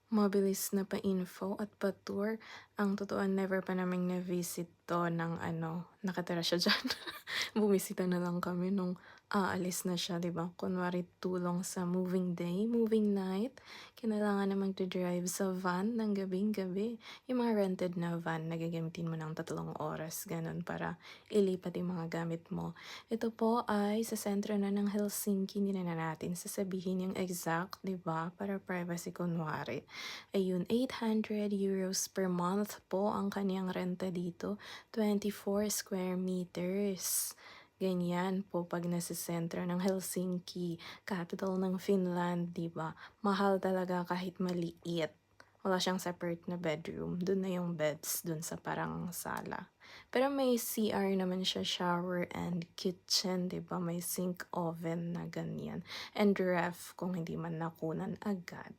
Mabilis na pa-info at pa-tour. Ang totoo never pa naming na-visit 'to ng nakatira siya diyan. Bumisita na lang kami nung aalis na siya, 'di ba? Kunwari tulong sa moving day, moving night, kinailangan na magda-drive sa van ng gabing-gabi. Yung mga rented na van na gagamitin mo ng 3 oras, gano'n, para ilipat yung mga gamit mo. Ito po ay sa sentro na ng Helsinki, hindi na natin sasabihin yung exact, 'di ba, para privacy kunwari. Ayun, €800 per month po ang kaniyang renta dito, 24 square meters. Ganyan po 'pag nasa sentro ng Helsinki, capital ng Finland, 'di ba? Mahal talaga kahit maliit. Wala siyang separate na bedroom, dun na yung beds dun sa parang sala. Pero may CR naman siya, shower and kitchen, 'di ba? May sink, oven na ganyan, and ref kung hindi man nakunan agad.